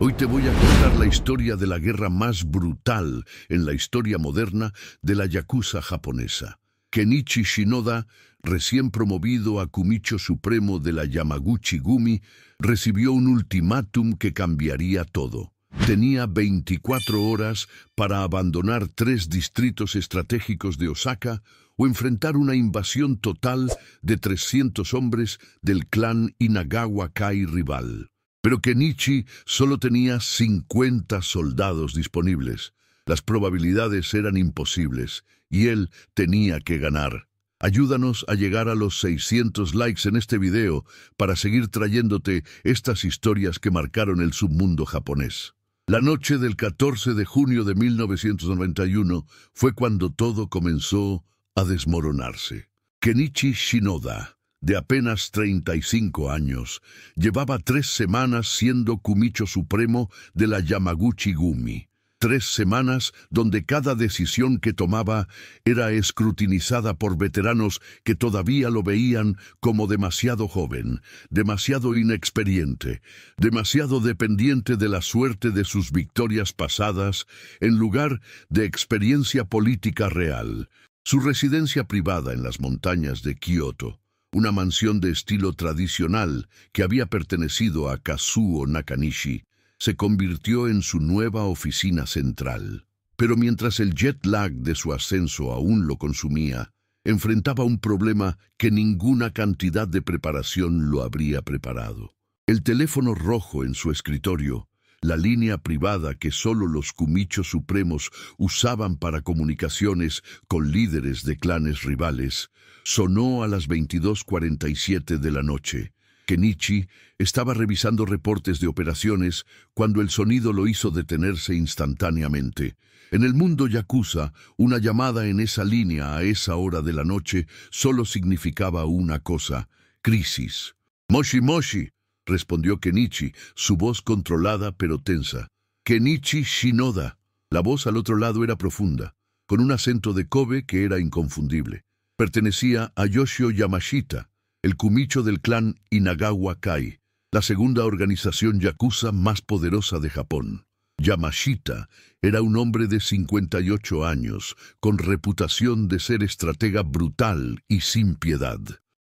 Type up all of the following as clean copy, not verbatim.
Hoy te voy a contar la historia de la guerra más brutal en la historia moderna de la yakuza japonesa. Kenichi Shinoda, recién promovido a Kumicho Supremo de la Yamaguchi-gumi, recibió un ultimátum que cambiaría todo. Tenía 24 horas para abandonar 3 distritos estratégicos de Osaka o enfrentar una invasión total de 300 hombres del clan Inagawa-kai rival. Pero Kenichi solo tenía 50 soldados disponibles. Las probabilidades eran imposibles y él tenía que ganar. Ayúdanos a llegar a los 600 likes en este video para seguir trayéndote estas historias que marcaron el submundo japonés. La noche del 14 de junio de 1991 fue cuando todo comenzó a desmoronarse. Kenichi Shinoda, de apenas 35 años, llevaba 3 semanas siendo Kumicho Supremo de la Yamaguchi-gumi. 3 semanas donde cada decisión que tomaba era escrutinizada por veteranos que todavía lo veían como demasiado joven, demasiado inexperiente, demasiado dependiente de la suerte de sus victorias pasadas en lugar de experiencia política real. Su residencia privada en las montañas de Kioto, una mansión de estilo tradicional que había pertenecido a Kazuo Nakanishi, se convirtió en su nueva oficina central. Pero mientras el jet lag de su ascenso aún lo consumía, enfrentaba un problema que ninguna cantidad de preparación lo habría preparado. El teléfono rojo en su escritorio, la línea privada que solo los Kumicho Supremos usaban para comunicaciones con líderes de clanes rivales, sonó a las 22:47 de la noche. Kenichi estaba revisando reportes de operaciones cuando el sonido lo hizo detenerse instantáneamente. En el mundo yakuza, una llamada en esa línea a esa hora de la noche solo significaba una cosa: crisis. «Moshi Moshi», respondió Kenichi, su voz controlada pero tensa. «Kenichi Shinoda». La voz al otro lado era profunda, con un acento de Kobe que era inconfundible. Pertenecía a Yoshio Yamashita, el Kumicho del clan Inagawa-kai, la segunda organización yakuza más poderosa de Japón. Yamashita era un hombre de 58 años, con reputación de ser estratega brutal y sin piedad.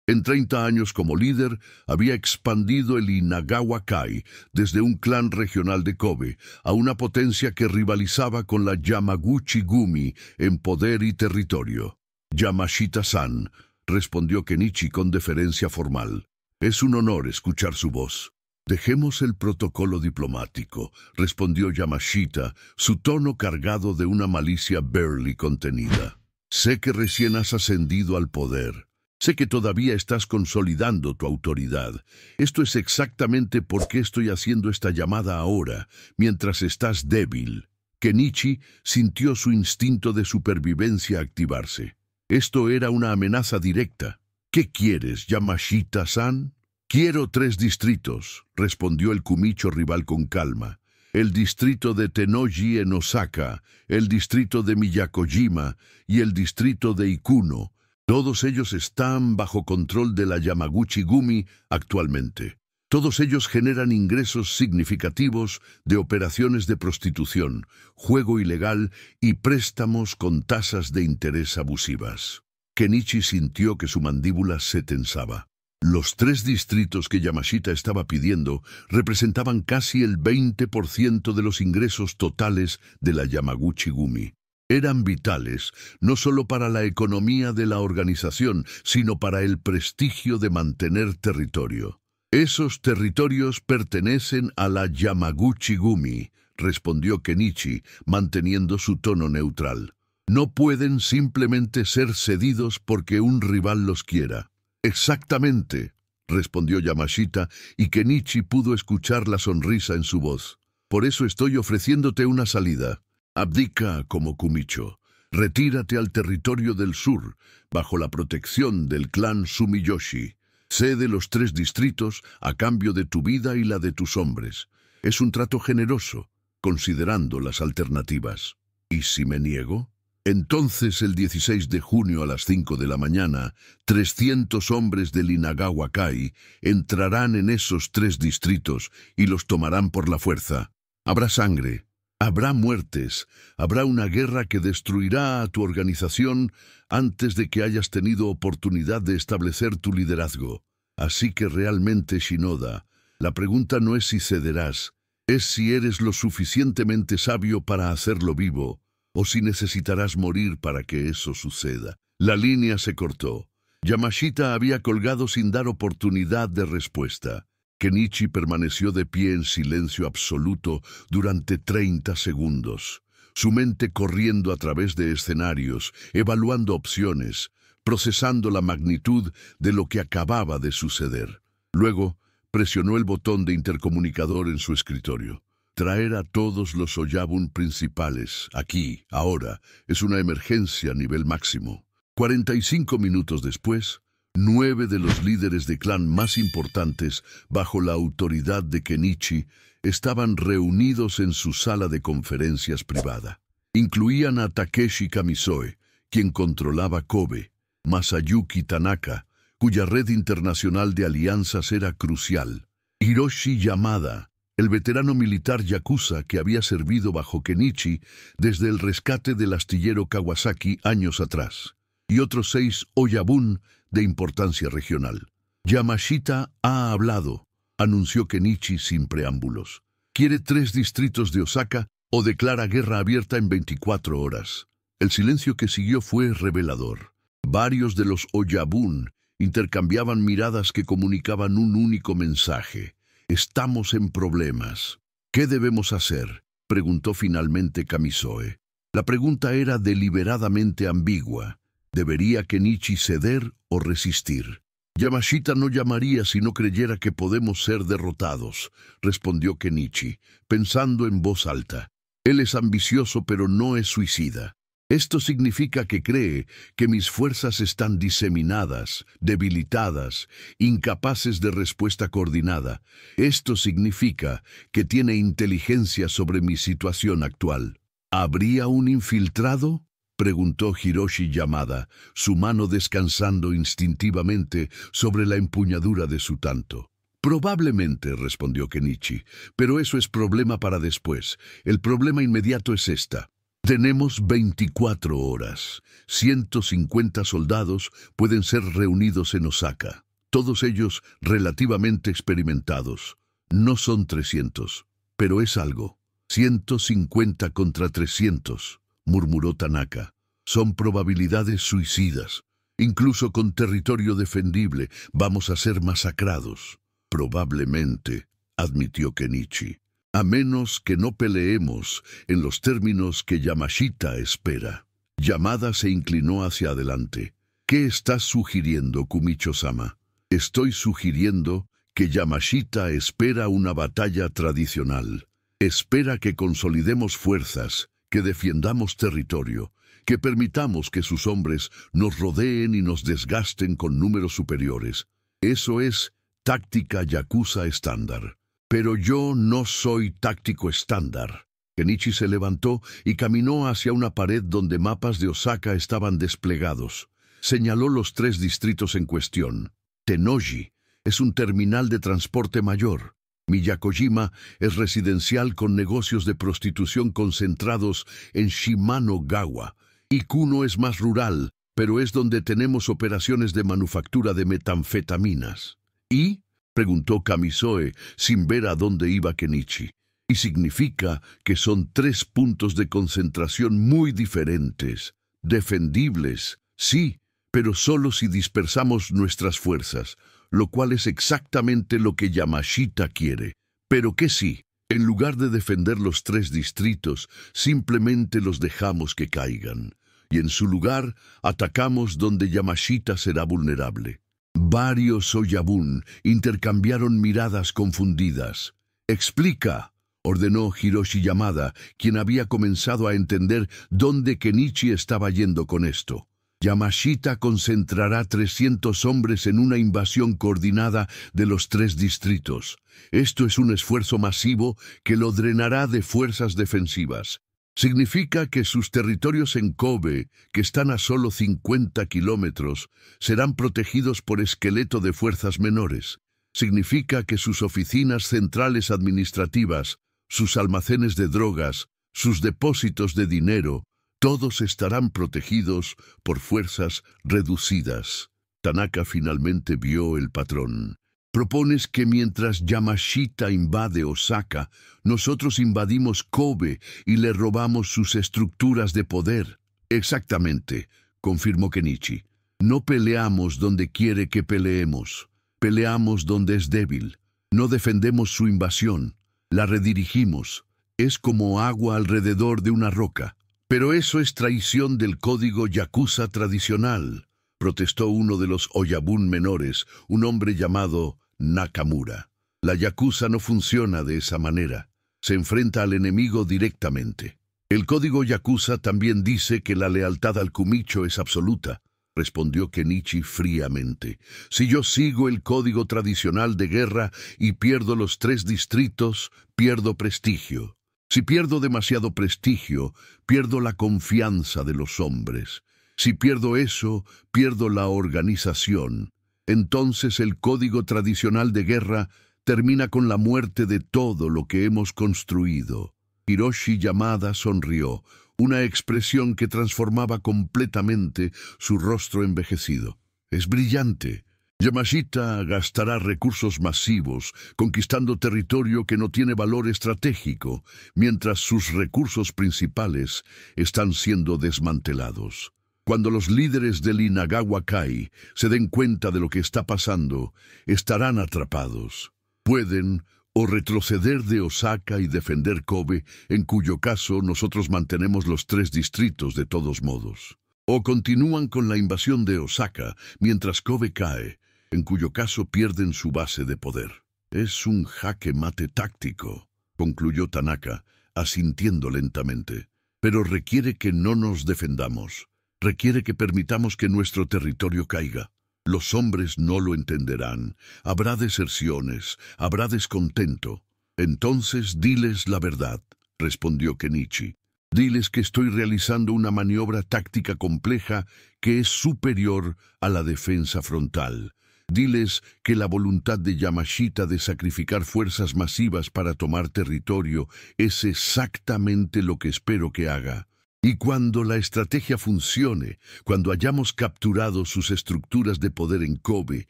En 30 años como líder, había expandido el Inagawa-kai desde un clan regional de Kobe a una potencia que rivalizaba con la Yamaguchi-gumi en poder y territorio. «Yamashita-san», respondió Kenichi con deferencia formal. «Es un honor escuchar su voz». «Dejemos el protocolo diplomático», respondió Yamashita, su tono cargado de una malicia barely contenida. «Sé que recién has ascendido al poder. Sé que todavía estás consolidando tu autoridad. Esto es exactamente por qué estoy haciendo esta llamada ahora, mientras estás débil». Kenichi sintió su instinto de supervivencia activarse. Esto era una amenaza directa. «¿Qué quieres, Yamashita-san?» «Quiero 3 distritos», respondió el Kumicho rival con calma. «El distrito de Tennoji en Osaka, el distrito de Miyakojima y el distrito de Ikuno. Todos ellos están bajo control de la Yamaguchi-gumi actualmente. Todos ellos generan ingresos significativos de operaciones de prostitución, juego ilegal y préstamos con tasas de interés abusivas». Kenichi sintió que su mandíbula se tensaba. Los 3 distritos que Yamashita estaba pidiendo representaban casi el 20% de los ingresos totales de la Yamaguchi-gumi. Eran vitales no solo para la economía de la organización, sino para el prestigio de mantener territorio. «Esos territorios pertenecen a la Yamaguchi-gumi», respondió Kenichi, manteniendo su tono neutral. «No pueden simplemente ser cedidos porque un rival los quiera». «Exactamente», respondió Yamashita, y Kenichi pudo escuchar la sonrisa en su voz. «Por eso estoy ofreciéndote una salida. Abdica como Kumicho. Retírate al territorio del sur, bajo la protección del clan Sumiyoshi. Cede los 3 distritos a cambio de tu vida y la de tus hombres. Es un trato generoso, considerando las alternativas». «¿Y si me niego?» Entonces, el 16 de junio a las 5 de la mañana, 300 hombres del Inagawa-kai entrarán en esos 3 distritos y los tomarán por la fuerza. Habrá sangre, habrá muertes, habrá una guerra que destruirá a tu organización antes de que hayas tenido oportunidad de establecer tu liderazgo. Así que realmente, Shinoda, la pregunta no es si cederás, es si eres lo suficientemente sabio para hacerlo vivo, o si necesitarás morir para que eso suceda. La línea se cortó. Yamashita había colgado sin dar oportunidad de respuesta. Kenichi permaneció de pie en silencio absoluto durante 30 segundos, su mente corriendo a través de escenarios, evaluando opciones, procesando la magnitud de lo que acababa de suceder. Luego, presionó el botón de intercomunicador en su escritorio. Traer a todos los Oyabun principales, aquí, ahora, es una emergencia a nivel máximo. 45 minutos después, 9 de los líderes de clan más importantes, bajo la autoridad de Kenichi, estaban reunidos en su sala de conferencias privada. Incluían a Takeshi Kamisoe, quien controlaba Kobe, Masayuki Tanaka, cuya red internacional de alianzas era crucial, Hiroshi Yamada, el veterano militar yakuza que había servido bajo Kenichi desde el rescate del astillero Kawasaki años atrás, y otros 6 Oyabun de importancia regional. Yamashita ha hablado, anunció Kenichi sin preámbulos. Quiere 3 distritos de Osaka o declara guerra abierta en 24 horas. El silencio que siguió fue revelador. Varios de los Oyabun intercambiaban miradas que comunicaban un único mensaje. Estamos en problemas. ¿Qué debemos hacer?, preguntó finalmente Kamisoe. La pregunta era deliberadamente ambigua. ¿Debería Kenichi ceder o resistir? Yamashita no llamaría si no creyera que podemos ser derrotados, respondió Kenichi, pensando en voz alta. Él es ambicioso pero no es suicida. Esto significa que cree que mis fuerzas están diseminadas, debilitadas, incapaces de respuesta coordinada. Esto significa que tiene inteligencia sobre mi situación actual. ¿Habría un infiltrado?, preguntó Hiroshi Yamada, su mano descansando instintivamente sobre la empuñadura de su tanto. Probablemente, respondió Kenichi, pero eso es problema para después. El problema inmediato es esta. Tenemos 24 horas. 150 soldados pueden ser reunidos en Osaka. Todos ellos relativamente experimentados. No son 300, pero es algo. 150 contra 300, murmuró Tanaka. Son probabilidades suicidas. Incluso con territorio defendible vamos a ser masacrados. Probablemente, admitió Kenichi. A menos que no peleemos en los términos que Yamashita espera. Yamada se inclinó hacia adelante. ¿Qué estás sugiriendo, Kumicho-sama? Estoy sugiriendo que Yamashita espera una batalla tradicional. Espera que consolidemos fuerzas, que defiendamos territorio, que permitamos que sus hombres nos rodeen y nos desgasten con números superiores. Eso es táctica yakuza estándar. Pero yo no soy táctico estándar. Kenichi se levantó y caminó hacia una pared donde mapas de Osaka estaban desplegados. Señaló los 3 distritos en cuestión. Tennoji es un terminal de transporte mayor. Miyakojima es residencial con negocios de prostitución concentrados en Shimano-gawa. Y Kuno es más rural, pero es donde tenemos operaciones de manufactura de metanfetaminas. ¿Y?, preguntó Kamisoe sin ver a dónde iba Kenichi. Y significa que son 3 puntos de concentración muy diferentes. Defendibles, sí, pero solo si dispersamos nuestras fuerzas, lo cual es exactamente lo que Yamashita quiere. Pero que sí, en lugar de defender los 3 distritos, simplemente los dejamos que caigan. Y en su lugar, atacamos donde Yamashita será vulnerable. Varios Oyabun intercambiaron miradas confundidas. «Explica», ordenó Hiroshi Yamada, quien había comenzado a entender dónde Kenichi estaba yendo con esto. Yamashita concentrará 300 hombres en una invasión coordinada de los 3 distritos. Esto es un esfuerzo masivo que lo drenará de fuerzas defensivas. Significa que sus territorios en Kobe, que están a solo 50 kilómetros, serán protegidos por esqueleto de fuerzas menores. Significa que sus oficinas centrales administrativas, sus almacenes de drogas, sus depósitos de dinero, todos estarán protegidos por fuerzas reducidas. Tanaka finalmente vio el patrón. Propones que mientras Yamashita invade Osaka, nosotros invadimos Kobe y le robamos sus estructuras de poder. Exactamente, confirmó Kenichi. No peleamos donde quiere que peleemos. Peleamos donde es débil. No defendemos su invasión. La redirigimos. Es como agua alrededor de una roca. Pero eso es traición del código yakuza tradicional, protestó uno de los Oyabun menores, un hombre llamado Nakamura. La yakuza no funciona de esa manera. Se enfrenta al enemigo directamente. El código yakuza también dice que la lealtad al kumicho es absoluta, respondió Kenichi fríamente. Si yo sigo el código tradicional de guerra y pierdo los 3 distritos, pierdo prestigio. Si pierdo demasiado prestigio, pierdo la confianza de los hombres. Si pierdo eso, pierdo la organización. Entonces el código tradicional de guerra termina con la muerte de todo lo que hemos construido. Hiroshi Yamada sonrió, una expresión que transformaba completamente su rostro envejecido. Es brillante. Yamashita gastará recursos masivos, conquistando territorio que no tiene valor estratégico, mientras sus recursos principales están siendo desmantelados. Cuando los líderes del Inagawa-kai se den cuenta de lo que está pasando, estarán atrapados. Pueden o retroceder de Osaka y defender Kobe, en cuyo caso nosotros mantenemos los 3 distritos de todos modos. O continúan con la invasión de Osaka mientras Kobe cae, en cuyo caso pierden su base de poder. Es un jaque mate táctico, concluyó Tanaka, asintiendo lentamente. Pero requiere que no nos defendamos. Requiere que permitamos que nuestro territorio caiga. Los hombres no lo entenderán. Habrá deserciones, habrá descontento. Entonces diles la verdad, respondió Kenichi. Diles que estoy realizando una maniobra táctica compleja que es superior a la defensa frontal. Diles que la voluntad de Yamashita de sacrificar fuerzas masivas para tomar territorio es exactamente lo que espero que haga. Y cuando la estrategia funcione, cuando hayamos capturado sus estructuras de poder en Kobe,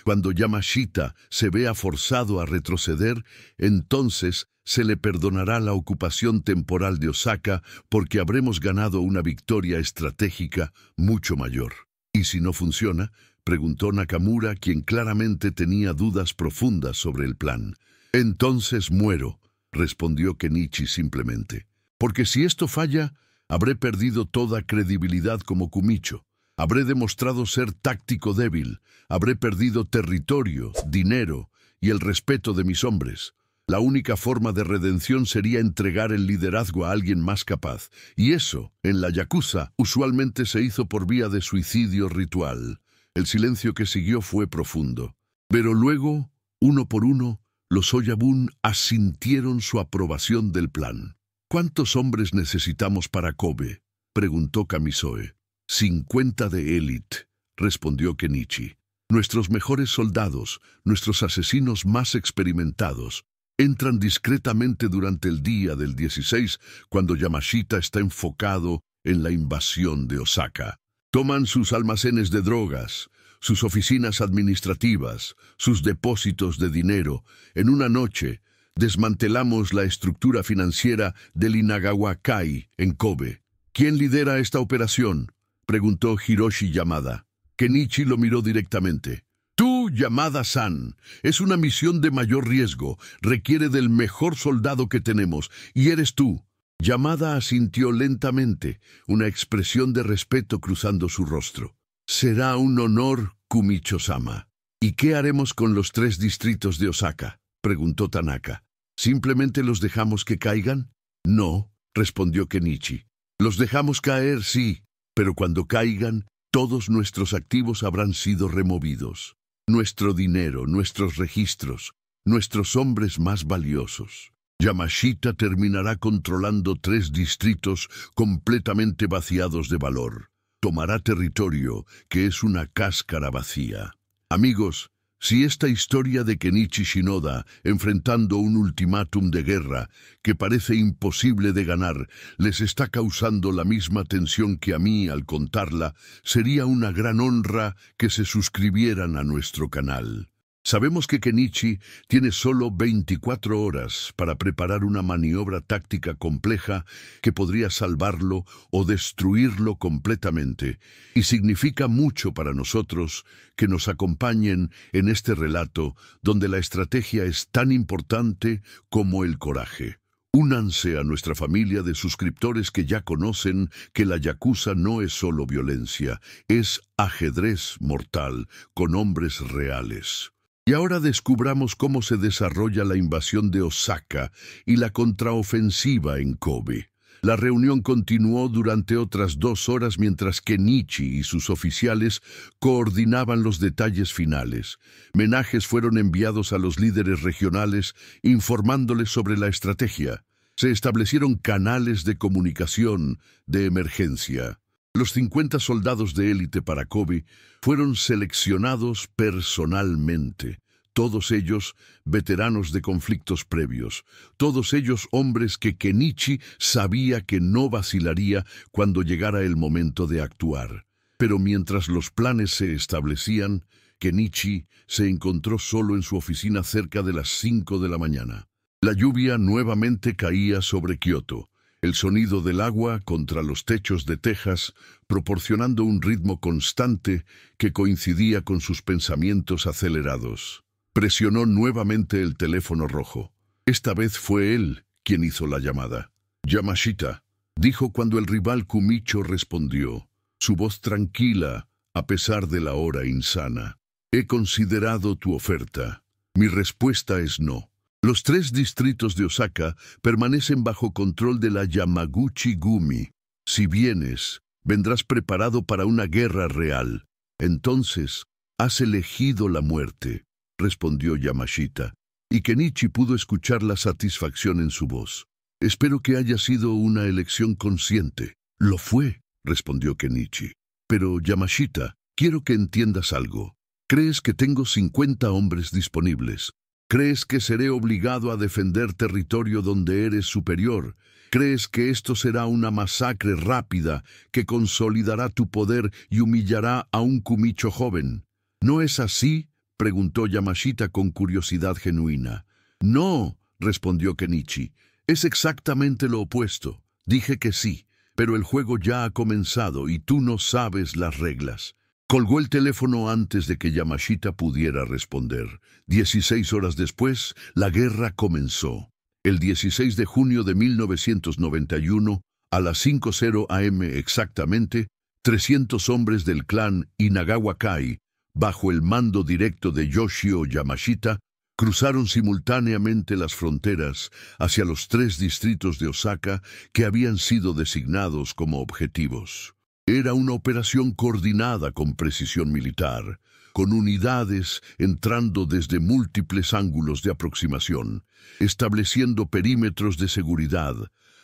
cuando Yamashita se vea forzado a retroceder, entonces se le perdonará la ocupación temporal de Osaka porque habremos ganado una victoria estratégica mucho mayor. ¿Y si no funciona?, preguntó Nakamura, quien claramente tenía dudas profundas sobre el plan. Entonces muero, respondió Kenichi simplemente. Porque si esto falla, habré perdido toda credibilidad como kumicho. Habré demostrado ser táctico débil. Habré perdido territorio, dinero y el respeto de mis hombres. La única forma de redención sería entregar el liderazgo a alguien más capaz. Y eso, en la yakuza, usualmente se hizo por vía de suicidio ritual. El silencio que siguió fue profundo. Pero luego, uno por uno, los Oyabun asintieron su aprobación del plan. ¿Cuántos hombres necesitamos para Kobe?, preguntó Kamisoe. 50 de élite, respondió Kenichi. Nuestros mejores soldados, nuestros asesinos más experimentados, entran discretamente durante el día del 16, cuando Yamashita está enfocado en la invasión de Osaka. Toman sus almacenes de drogas, sus oficinas administrativas, sus depósitos de dinero. En una noche, desmantelamos la estructura financiera del Inagawa-kai en Kobe. ¿Quién lidera esta operación?, preguntó Hiroshi Yamada. Kenichi lo miró directamente. Tú, Yamada-san. Es una misión de mayor riesgo. Requiere del mejor soldado que tenemos, y eres tú. Yamada asintió lentamente, una expresión de respeto cruzando su rostro. Será un honor, Kumicho-sama. ¿Y qué haremos con los 3 distritos de Osaka?, preguntó Tanaka. ¿Simplemente los dejamos que caigan? No, respondió Kenichi. Los dejamos caer, sí, pero cuando caigan, todos nuestros activos habrán sido removidos. Nuestro dinero, nuestros registros, nuestros hombres más valiosos. Yamashita terminará controlando 3 distritos completamente vaciados de valor. Tomará territorio que es una cáscara vacía. Amigos, Si esta historia de Kenichi Shinoda enfrentando un ultimátum de guerra que parece imposible de ganar les está causando la misma tensión que a mí al contarla, sería una gran honra que se suscribieran a nuestro canal. Sabemos que Kenichi tiene solo 24 horas para preparar una maniobra táctica compleja que podría salvarlo o destruirlo completamente, y significa mucho para nosotros que nos acompañen en este relato donde la estrategia es tan importante como el coraje. Únanse a nuestra familia de suscriptores que ya conocen que la Yakuza no es solo violencia, es ajedrez mortal con hombres reales. Y ahora descubramos cómo se desarrolla la invasión de Osaka y la contraofensiva en Kobe. La reunión continuó durante otras 2 horas mientras Kenichi y sus oficiales coordinaban los detalles finales. Mensajes fueron enviados a los líderes regionales informándoles sobre la estrategia. Se establecieron canales de comunicación de emergencia. Los 50 soldados de élite para Kobe fueron seleccionados personalmente. Todos ellos veteranos de conflictos previos. Todos ellos hombres que Kenichi sabía que no vacilaría cuando llegara el momento de actuar. Pero mientras los planes se establecían, Kenichi se encontró solo en su oficina cerca de las 5 de la mañana. La lluvia nuevamente caía sobre Kioto. El sonido del agua contra los techos de Texas, proporcionando un ritmo constante que coincidía con sus pensamientos acelerados. Presionó nuevamente el teléfono rojo. Esta vez fue él quien hizo la llamada. «Yamashita», dijo cuando el rival Kumicho respondió, su voz tranquila a pesar de la hora insana. «He considerado tu oferta. Mi respuesta es no. Los 3 distritos de Osaka permanecen bajo control de la Yamaguchi-gumi. Si vienes, vendrás preparado para una guerra real. Entonces, has elegido la muerte», respondió Yamashita, y Kenichi pudo escuchar la satisfacción en su voz. «Espero que haya sido una elección consciente». «Lo fue», respondió Kenichi. «Pero, Yamashita, quiero que entiendas algo. Crees que tengo 50 hombres disponibles. ¿Crees que seré obligado a defender territorio donde eres superior? ¿Crees que esto será una masacre rápida que consolidará tu poder y humillará a un Kumicho joven? ¿No es así?», preguntó Yamashita con curiosidad genuina. «No», respondió Kenichi. «Es exactamente lo opuesto. Dije que sí, pero el juego ya ha comenzado y tú no sabes las reglas». Colgó el teléfono antes de que Yamashita pudiera responder. 16 horas después, la guerra comenzó. El 16 de junio de 1991, a las 5:00 am exactamente, 300 hombres del clan Inagawa Kai, bajo el mando directo de Yoshio Yamashita, cruzaron simultáneamente las fronteras hacia los 3 distritos de Osaka que habían sido designados como objetivos. Era una operación coordinada con precisión militar, con unidades entrando desde múltiples ángulos de aproximación, estableciendo perímetros de seguridad,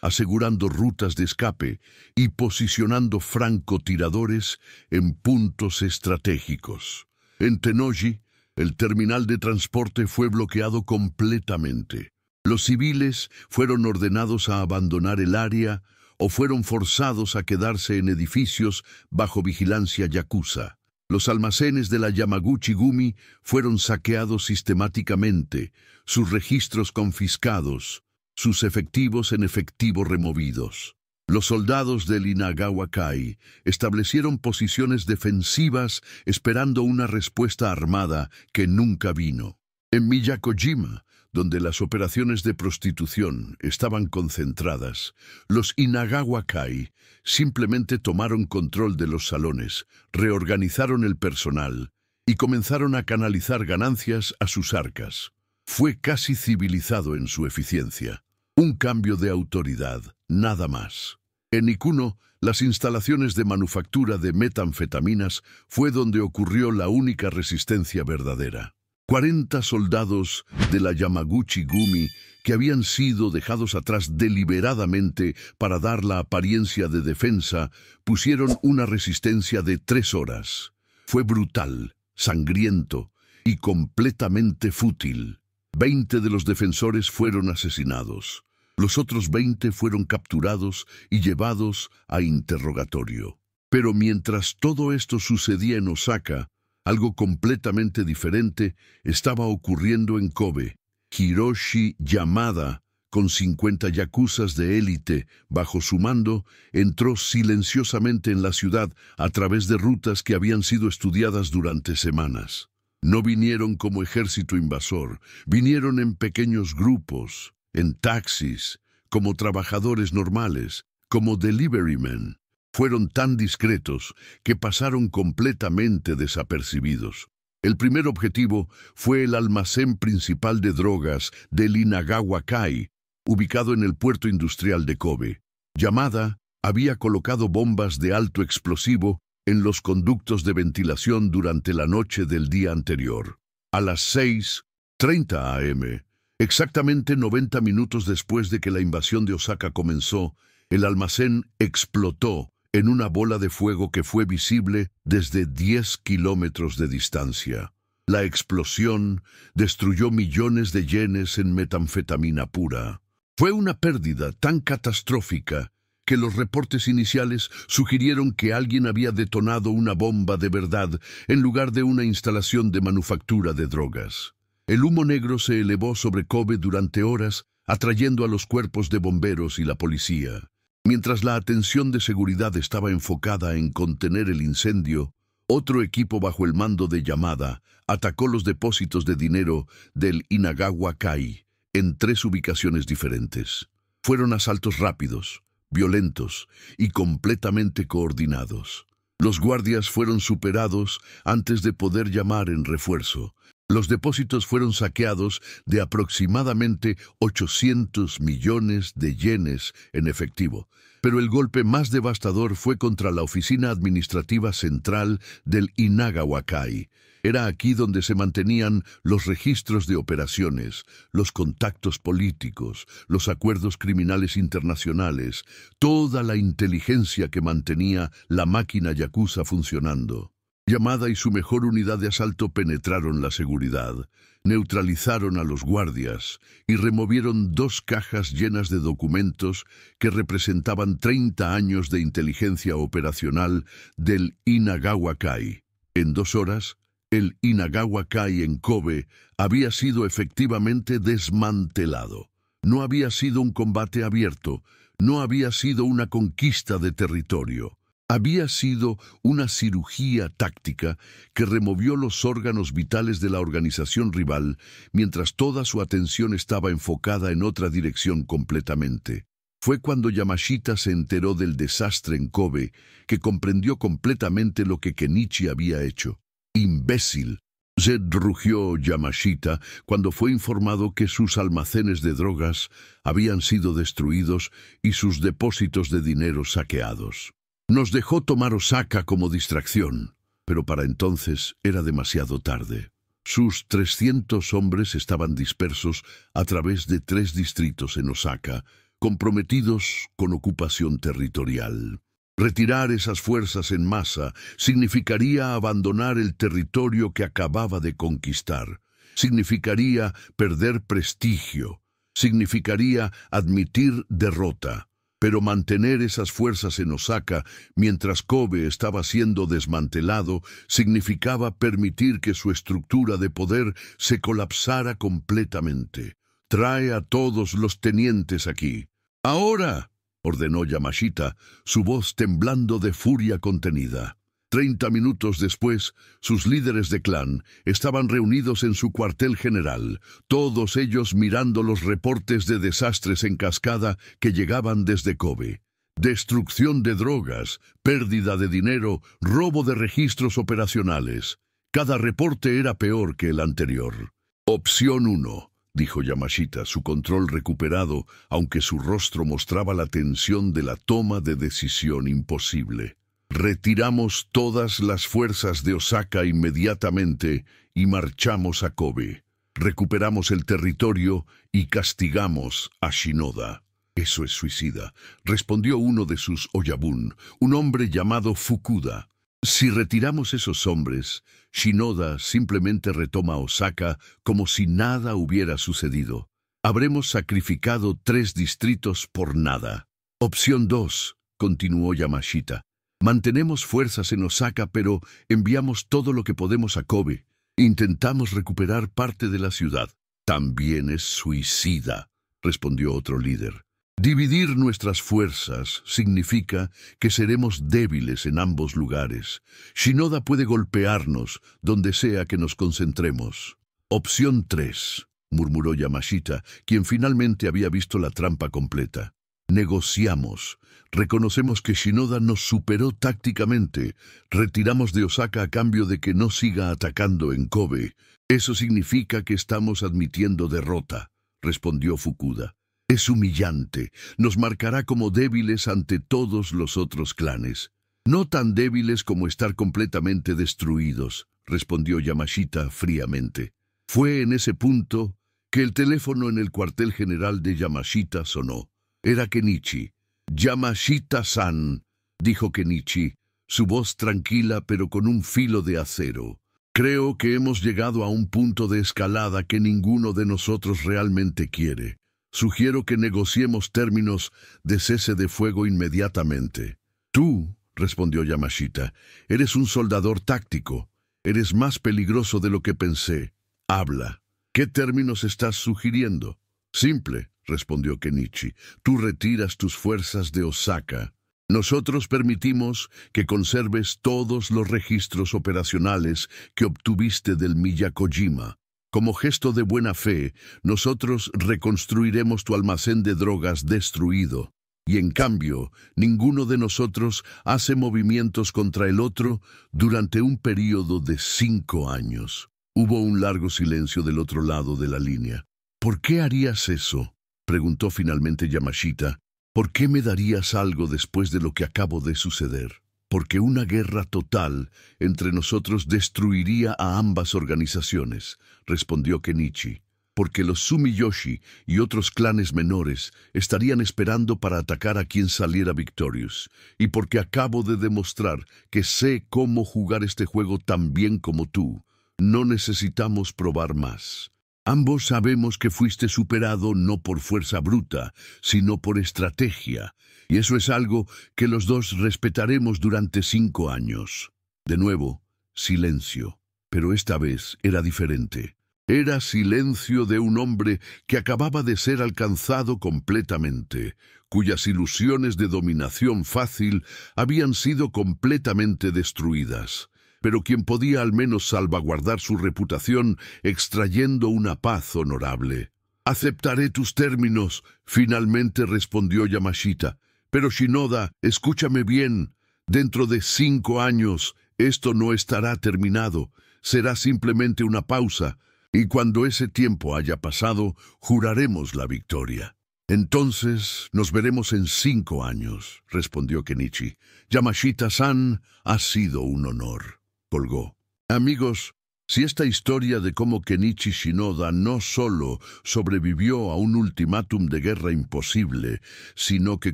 asegurando rutas de escape y posicionando francotiradores en puntos estratégicos. En Tennoji, el terminal de transporte fue bloqueado completamente. Los civiles fueron ordenados a abandonar el área o fueron forzados a quedarse en edificios bajo vigilancia yakuza. Los almacenes de la Yamaguchi-gumi fueron saqueados sistemáticamente, sus registros confiscados, sus efectivos en efectivo removidos. Los soldados del Inagawa Kai establecieron posiciones defensivas esperando una respuesta armada que nunca vino. En Miyakojima, donde las operaciones de prostitución estaban concentradas, los Inagawa Kai simplemente tomaron control de los salones, reorganizaron el personal y comenzaron a canalizar ganancias a sus arcas. Fue casi civilizado en su eficiencia. Un cambio de autoridad, nada más. En Ikuno, las instalaciones de manufactura de metanfetaminas fue donde ocurrió la única resistencia verdadera. 40 soldados de la Yamaguchi-gumi que habían sido dejados atrás deliberadamente para dar la apariencia de defensa, pusieron una resistencia de 3 horas. Fue brutal, sangriento y completamente fútil. 20 de los defensores fueron asesinados. Los otros 20 fueron capturados y llevados a interrogatorio. Pero mientras todo esto sucedía en Osaka, algo completamente diferente estaba ocurriendo en Kobe. Hiroshi Yamada, con 50 yakuzas de élite bajo su mando, entró silenciosamente en la ciudad a través de rutas que habían sido estudiadas durante semanas. No vinieron como ejército invasor, vinieron en pequeños grupos, en taxis, como trabajadores normales, como deliverymen. Fueron tan discretos que pasaron completamente desapercibidos. El primer objetivo fue el almacén principal de drogas del Inagawa-kai, ubicado en el puerto industrial de Kobe. Yamada había colocado bombas de alto explosivo en los conductos de ventilación durante la noche del día anterior. A las 6:30 am, exactamente 90 minutos después de que la invasión de Osaka comenzó, el almacén explotó en una bola de fuego que fue visible desde 10 kilómetros de distancia. La explosión destruyó millones de yenes en metanfetamina pura. Fue una pérdida tan catastrófica que los reportes iniciales sugirieron que alguien había detonado una bomba de verdad en lugar de una instalación de manufactura de drogas. El humo negro se elevó sobre Kobe durante horas, atrayendo a los cuerpos de bomberos y la policía. Mientras la atención de seguridad estaba enfocada en contener el incendio, otro equipo bajo el mando de Yamada atacó los depósitos de dinero del Inagawa-kai en 3 ubicaciones diferentes. Fueron asaltos rápidos, violentos y completamente coordinados. Los guardias fueron superados antes de poder llamar en refuerzo. Los depósitos fueron saqueados de aproximadamente 800 millones de yenes en efectivo, pero el golpe más devastador fue contra la oficina administrativa central del Inagawa-kai. Era aquí donde se mantenían los registros de operaciones, los contactos políticos, los acuerdos criminales internacionales, toda la inteligencia que mantenía la máquina yakuza funcionando. Yamada y su mejor unidad de asalto penetraron la seguridad, neutralizaron a los guardias y removieron 2 cajas llenas de documentos que representaban 30 años de inteligencia operacional del Inagawa-kai. En 2 horas, el Inagawa-kai en Kobe había sido efectivamente desmantelado. No había sido un combate abierto, no había sido una conquista de territorio. Había sido una cirugía táctica que removió los órganos vitales de la organización rival mientras toda su atención estaba enfocada en otra dirección completamente. Fue cuando Yamashita se enteró del desastre en Kobe que comprendió completamente lo que Kenichi había hecho. ¡Imbécil!, se rugió Yamashita cuando fue informado que sus almacenes de drogas habían sido destruidos y sus depósitos de dinero saqueados. Nos dejó tomar Osaka como distracción, pero para entonces era demasiado tarde. Sus 300 hombres estaban dispersos a través de 3 distritos en Osaka, comprometidos con ocupación territorial. Retirar esas fuerzas en masa significaría abandonar el territorio que acababa de conquistar. Significaría perder prestigio. Significaría admitir derrota. Pero mantener esas fuerzas en Osaka mientras Kobe estaba siendo desmantelado significaba permitir que su estructura de poder se colapsara completamente. «Trae a todos los tenientes aquí». «¡Ahora!», ordenó Yamashita, su voz temblando de furia contenida. 30 minutos después, sus líderes de clan estaban reunidos en su cuartel general, todos ellos mirando los reportes de desastres en cascada que llegaban desde Kobe. Destrucción de drogas, pérdida de dinero, robo de registros operacionales. Cada reporte era peor que el anterior. «Opción 1», dijo Yamashita, su control recuperado, aunque su rostro mostraba la tensión de la toma de decisión imposible. «Retiramos todas las fuerzas de Osaka inmediatamente y marchamos a Kobe. Recuperamos el territorio y castigamos a Shinoda». «Eso es suicida», respondió uno de sus Oyabun, un hombre llamado Fukuda. Si retiramos esos hombres, Shinoda simplemente retoma Osaka como si nada hubiera sucedido. Habremos sacrificado 3 distritos por nada. Opción 2, continuó Yamashita. Mantenemos fuerzas en Osaka, pero enviamos todo lo que podemos a Kobe. Intentamos recuperar parte de la ciudad. También es suicida, respondió otro líder. Dividir nuestras fuerzas significa que seremos débiles en ambos lugares. Shinoda puede golpearnos donde sea que nos concentremos. Opción 3, murmuró Yamashita, quien finalmente había visto la trampa completa. Negociamos. Reconocemos que Shinoda nos superó tácticamente. Retiramos de Osaka a cambio de que no siga atacando en Kobe. Eso significa que estamos admitiendo derrota, respondió Fukuda. Es humillante. Nos marcará como débiles ante todos los otros clanes. No tan débiles como estar completamente destruidos, respondió Yamashita fríamente. Fue en ese punto que el teléfono en el cuartel general de Yamashita sonó. Era Kenichi. «Yamashita-san», dijo Kenichi, su voz tranquila pero con un filo de acero. «Creo que hemos llegado a un punto de escalada que ninguno de nosotros realmente quiere. Sugiero que negociemos términos de cese de fuego inmediatamente». «Tú», respondió Yamashita, «eres un soldador táctico. Eres más peligroso de lo que pensé. Habla. ¿Qué términos estás sugiriendo?» «Simple», respondió Kenichi. «Tú retiras tus fuerzas de Osaka. Nosotros permitimos que conserves todos los registros operacionales que obtuviste del Miyakojima. Como gesto de buena fe, nosotros reconstruiremos tu almacén de drogas destruido. Y en cambio, ninguno de nosotros hace movimientos contra el otro durante un período de 5 años». Hubo un largo silencio del otro lado de la línea. «¿Por qué harías eso?», preguntó finalmente Yamashita. «¿Por qué me darías algo después de lo que acabo de suceder?» «Porque una guerra total entre nosotros destruiría a ambas organizaciones», respondió Kenichi. «Porque los Sumiyoshi y otros clanes menores estarían esperando para atacar a quien saliera victorioso. Y porque acabo de demostrar que sé cómo jugar este juego tan bien como tú. No necesitamos probar más. Ambos sabemos que fuiste superado no por fuerza bruta, sino por estrategia, y eso es algo que los dos respetaremos durante 5 años». De nuevo, silencio, pero esta vez era diferente. Era silencio de un hombre que acababa de ser alcanzado completamente, cuyas ilusiones de dominación fácil habían sido completamente destruidas, pero quien podía al menos salvaguardar su reputación extrayendo una paz honorable. «Aceptaré tus términos», finalmente respondió Yamashita. «Pero Shinoda, escúchame bien. Dentro de 5 años, esto no estará terminado. Será simplemente una pausa. Y cuando ese tiempo haya pasado, juraremos la victoria». «Entonces nos veremos en 5 años», respondió Kenichi. «Yamashita-san, ha sido un honor». Colgó. Amigos, si esta historia de cómo Kenichi Shinoda no solo sobrevivió a un ultimátum de guerra imposible, sino que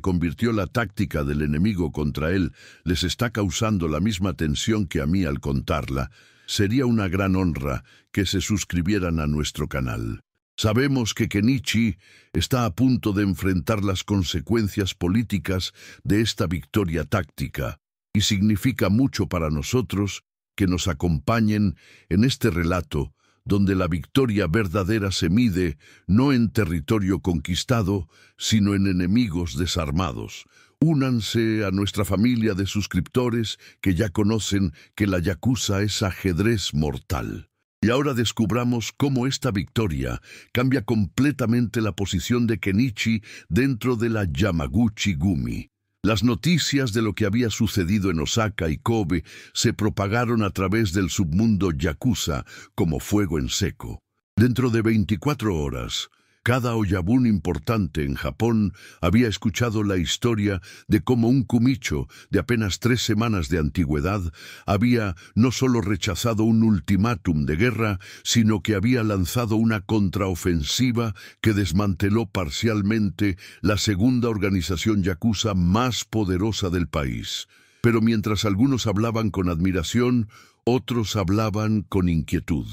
convirtió la táctica del enemigo contra él, les está causando la misma tensión que a mí al contarla, sería una gran honra que se suscribieran a nuestro canal. Sabemos que Kenichi está a punto de enfrentar las consecuencias políticas de esta victoria táctica, y significa mucho para nosotros que nos acompañen en este relato donde la victoria verdadera se mide no en territorio conquistado, sino en enemigos desarmados. Únanse a nuestra familia de suscriptores que ya conocen que la Yakuza es ajedrez mortal. Y ahora descubramos cómo esta victoria cambia completamente la posición de Kenichi dentro de la Yamaguchi-gumi. Las noticias de lo que había sucedido en Osaka y Kobe se propagaron a través del submundo Yakuza como fuego en seco. Dentro de 24 horas, cada oyabun importante en Japón había escuchado la historia de cómo un kumicho de apenas 3 semanas de antigüedad había no solo rechazado un ultimátum de guerra, sino que había lanzado una contraofensiva que desmanteló parcialmente la segunda organización yakuza más poderosa del país. Pero mientras algunos hablaban con admiración, otros hablaban con inquietud.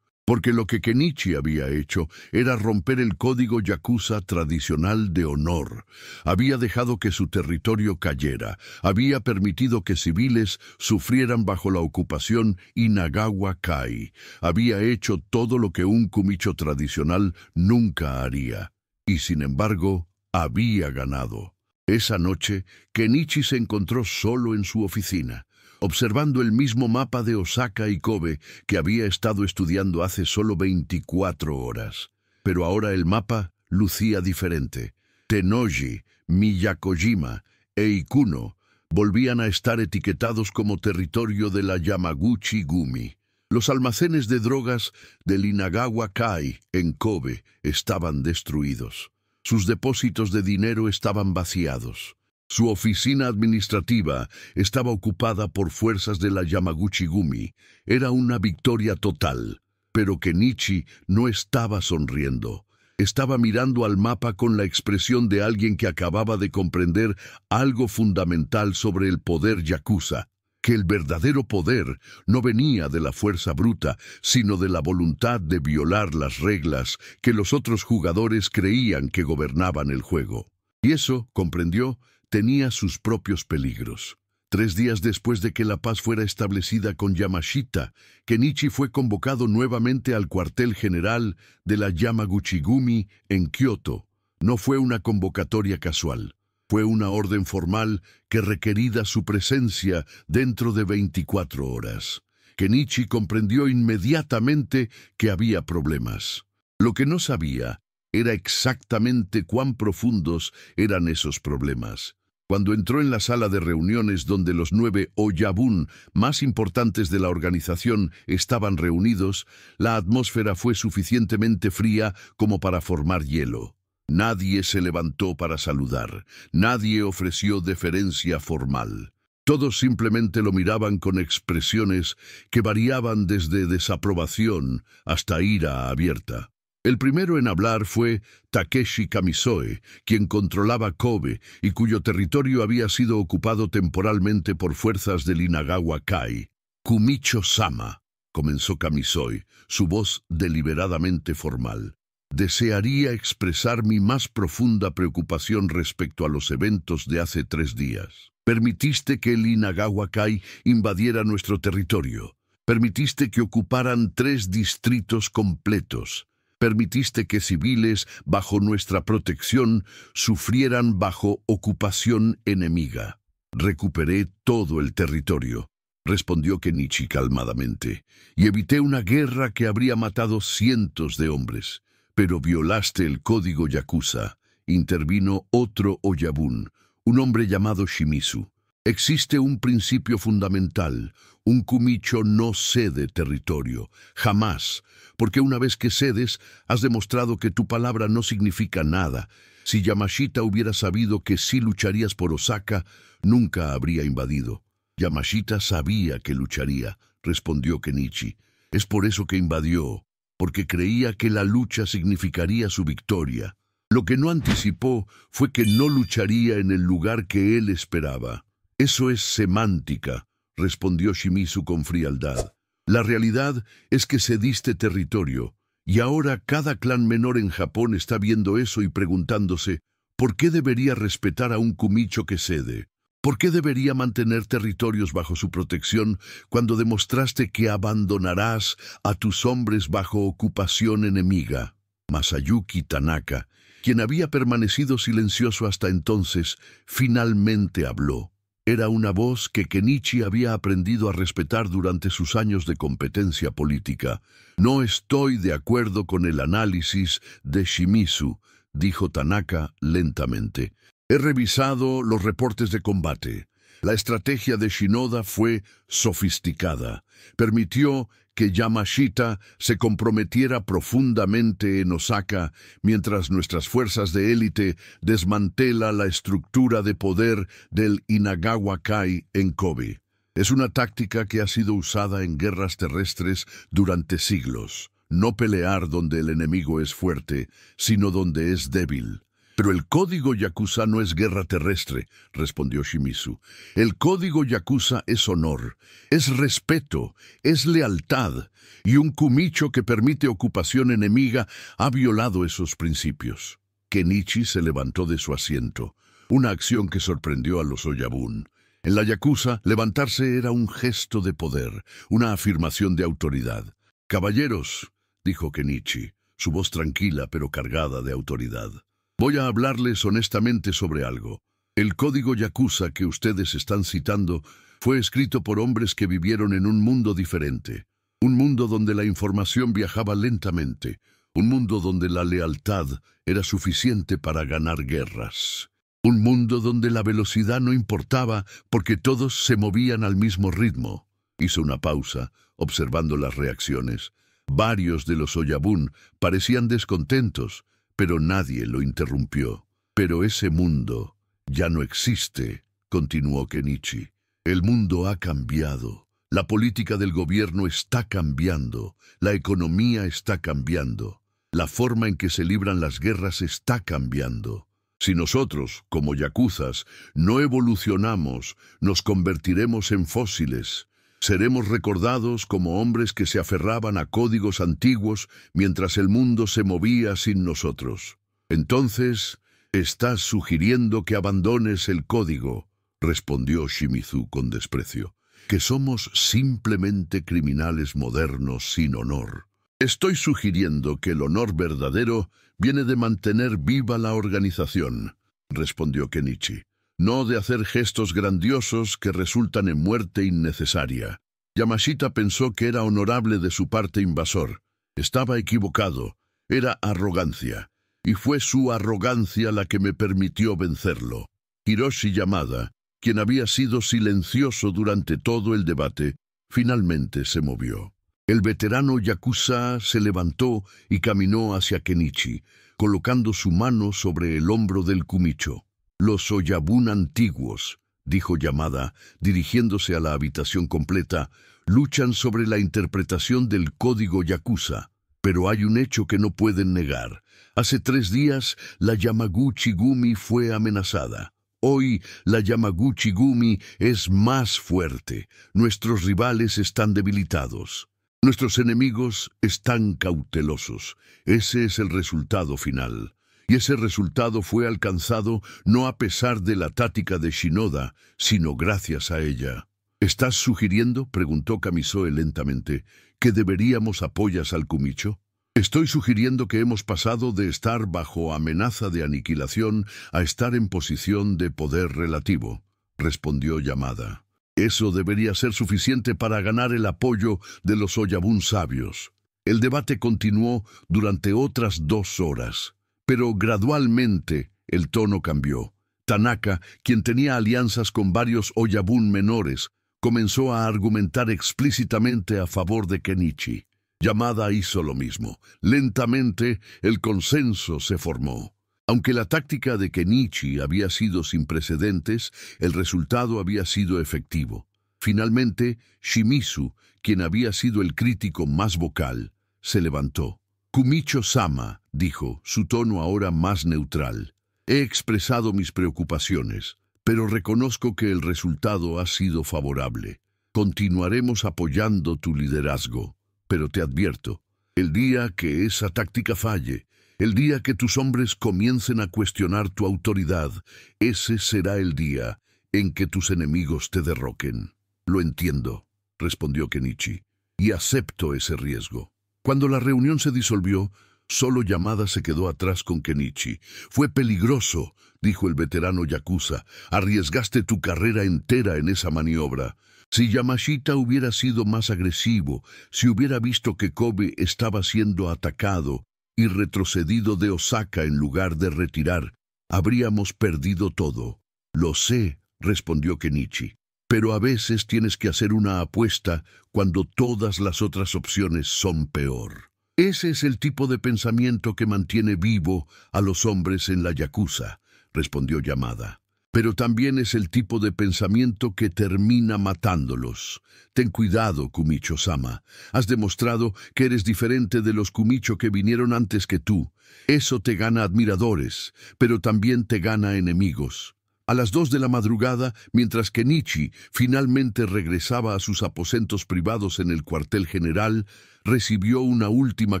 Porque lo que Kenichi había hecho era romper el código yakuza tradicional de honor. Había dejado que su territorio cayera, había permitido que civiles sufrieran bajo la ocupación Inagawa-kai, había hecho todo lo que un kumicho tradicional nunca haría. Y sin embargo, había ganado. Esa noche, Kenichi se encontró solo en su oficina, observando el mismo mapa de Osaka y Kobe que había estado estudiando hace solo 24 horas. Pero ahora el mapa lucía diferente. Tennoji, Miyakojima e Ikuno volvían a estar etiquetados como territorio de la Yamaguchi-gumi. Los almacenes de drogas del Inagawa-kai en Kobe estaban destruidos. Sus depósitos de dinero estaban vaciados. Su oficina administrativa estaba ocupada por fuerzas de la Yamaguchi-gumi. Era una victoria total. Pero Kenichi no estaba sonriendo. Estaba mirando al mapa con la expresión de alguien que acababa de comprender algo fundamental sobre el poder yakuza. Que el verdadero poder no venía de la fuerza bruta, sino de la voluntad de violar las reglas que los otros jugadores creían que gobernaban el juego. Y eso, comprendió, tenía sus propios peligros. 3 días después de que la paz fuera establecida con Yamashita, Kenichi fue convocado nuevamente al cuartel general de la Yamaguchi-gumi en Kioto. No fue una convocatoria casual. Fue una orden formal que requería su presencia dentro de 24 horas. Kenichi comprendió inmediatamente que había problemas. Lo que no sabía era exactamente cuán profundos eran esos problemas. Cuando entró en la sala de reuniones donde los 9 oyabun más importantes de la organización estaban reunidos, la atmósfera fue suficientemente fría como para formar hielo. Nadie se levantó para saludar, nadie ofreció deferencia formal. Todos simplemente lo miraban con expresiones que variaban desde desaprobación hasta ira abierta. El primero en hablar fue Takeshi Kamisoe, quien controlaba Kobe y cuyo territorio había sido ocupado temporalmente por fuerzas del Inagawa-kai. «Kumicho-sama», comenzó Kamisoe, su voz deliberadamente formal. «Desearía expresar mi más profunda preocupación respecto a los eventos de hace 3 días. Permitiste que el Inagawa-kai invadiera nuestro territorio. Permitiste que ocuparan 3 distritos completos. Permitiste que civiles, bajo nuestra protección, sufrieran bajo ocupación enemiga. Recuperé todo el territorio», respondió Kenichi calmadamente, «y evité una guerra que habría matado cientos de hombres. Pero violaste el código yakuza», intervino otro oyabun, un hombre llamado Shimizu. «Existe un principio fundamental. Un kumicho no cede territorio, jamás, porque una vez que cedes, has demostrado que tu palabra no significa nada. Si Yamashita hubiera sabido que sí lucharías por Osaka, nunca habría invadido». «Yamashita sabía que lucharía», respondió Kenichi. «Es por eso que invadió, porque creía que la lucha significaría su victoria. Lo que no anticipó fue que no lucharía en el lugar que él esperaba». «Eso es semántica», respondió Shimizu con frialdad. «La realidad es que cediste territorio, y ahora cada clan menor en Japón está viendo eso y preguntándose, ¿por qué debería respetar a un kumicho que cede? ¿Por qué debería mantener territorios bajo su protección cuando demostraste que abandonarás a tus hombres bajo ocupación enemiga?» Masayuki Tanaka, quien había permanecido silencioso hasta entonces, finalmente habló. Era una voz que Kenichi había aprendido a respetar durante sus años de competencia política. «No estoy de acuerdo con el análisis de Shimizu», dijo Tanaka lentamente. «He revisado los reportes de combate. La estrategia de Shinoda fue sofisticada. Permitió que Yamashita se comprometiera profundamente en Osaka, mientras nuestras fuerzas de élite desmantela la estructura de poder del Inagawa-kai en Kobe. Es una táctica que ha sido usada en guerras terrestres durante siglos. No pelear donde el enemigo es fuerte, sino donde es débil. Pero el código yakuza no es guerra terrestre, respondió Shimizu. El código yakuza es honor, es respeto, es lealtad, y un kumicho que permite ocupación enemiga ha violado esos principios. Kenichi se levantó de su asiento, una acción que sorprendió a los Oyabun. En la yakuza, levantarse era un gesto de poder, una afirmación de autoridad. «Caballeros», dijo Kenichi, su voz tranquila pero cargada de autoridad. «Voy a hablarles honestamente sobre algo. El código yakuza que ustedes están citando fue escrito por hombres que vivieron en un mundo diferente. Un mundo donde la información viajaba lentamente. Un mundo donde la lealtad era suficiente para ganar guerras. Un mundo donde la velocidad no importaba porque todos se movían al mismo ritmo». Hizo una pausa, observando las reacciones. Varios de los Oyabun parecían descontentos, pero nadie lo interrumpió. «Pero ese mundo ya no existe», continuó Kenichi. «El mundo ha cambiado. La política del gobierno está cambiando. La economía está cambiando. La forma en que se libran las guerras está cambiando. Si nosotros, como yakuzas, no evolucionamos, nos convertiremos en fósiles. Seremos recordados como hombres que se aferraban a códigos antiguos mientras el mundo se movía sin nosotros. Entonces, estás sugiriendo que abandones el código», respondió Shimizu con desprecio. «Que somos simplemente criminales modernos sin honor. Estoy sugiriendo que el honor verdadero viene de mantener viva la organización», respondió Kenichi. «No de hacer gestos grandiosos que resultan en muerte innecesaria». Yamashita pensó que era honorable de su parte invasor. Estaba equivocado. Era arrogancia. Y fue su arrogancia la que me permitió vencerlo. Hiroshi Yamada, quien había sido silencioso durante todo el debate, finalmente se movió. El veterano yakuza se levantó y caminó hacia Kenichi, colocando su mano sobre el hombro del kumicho. «Los Oyabun antiguos», dijo Yamada, dirigiéndose a la habitación completa, «luchan sobre la interpretación del código yakuza. Pero hay un hecho que no pueden negar. Hace 3 días, la Yamaguchi-gumi fue amenazada. Hoy, la Yamaguchi-gumi es más fuerte. Nuestros rivales están debilitados. Nuestros enemigos están cautelosos. Ese es el resultado final. Y ese resultado fue alcanzado no a pesar de la táctica de Shinoda, sino gracias a ella». «¿Estás sugiriendo», preguntó Kamisoe lentamente, «que deberíamos apoyar al kumicho?» «Estoy sugiriendo que hemos pasado de estar bajo amenaza de aniquilación a estar en posición de poder relativo», respondió Yamada. «Eso debería ser suficiente para ganar el apoyo de los Oyabun sabios». El debate continuó durante otras 2 horas. Pero gradualmente el tono cambió. Tanaka, quien tenía alianzas con varios Oyabun menores, comenzó a argumentar explícitamente a favor de Kenichi. Yamada hizo lo mismo. Lentamente el consenso se formó. Aunque la táctica de Kenichi había sido sin precedentes, el resultado había sido efectivo. Finalmente, Shimizu, quien había sido el crítico más vocal, se levantó. «Kumicho-sama», dijo, su tono ahora más neutral. «He expresado mis preocupaciones, pero reconozco que el resultado ha sido favorable. Continuaremos apoyando tu liderazgo, pero te advierto, el día que esa táctica falle, el día que tus hombres comiencen a cuestionar tu autoridad, ese será el día en que tus enemigos te derroquen». «Lo entiendo», respondió Kenichi, «y acepto ese riesgo». Cuando la reunión se disolvió, solo Yamada se quedó atrás con Kenichi. «Fue peligroso», dijo el veterano yakuza. «Arriesgaste tu carrera entera en esa maniobra. Si Yamashita hubiera sido más agresivo, si hubiera visto que Kobe estaba siendo atacado y retrocedido de Osaka en lugar de retirar, habríamos perdido todo». «Lo sé», respondió Kenichi. «Pero a veces tienes que hacer una apuesta cuando todas las otras opciones son peor». «Ese es el tipo de pensamiento que mantiene vivo a los hombres en la yakuza», respondió Yamada. pero también es el tipo de pensamiento que termina matándolos. Ten cuidado, Kumicho-sama. Has demostrado que eres diferente de los Kumicho que vinieron antes que tú. Eso te gana admiradores, pero también te gana enemigos. A las 2 de la madrugada, mientras Kenichi finalmente regresaba a sus aposentos privados en el cuartel general, recibió una última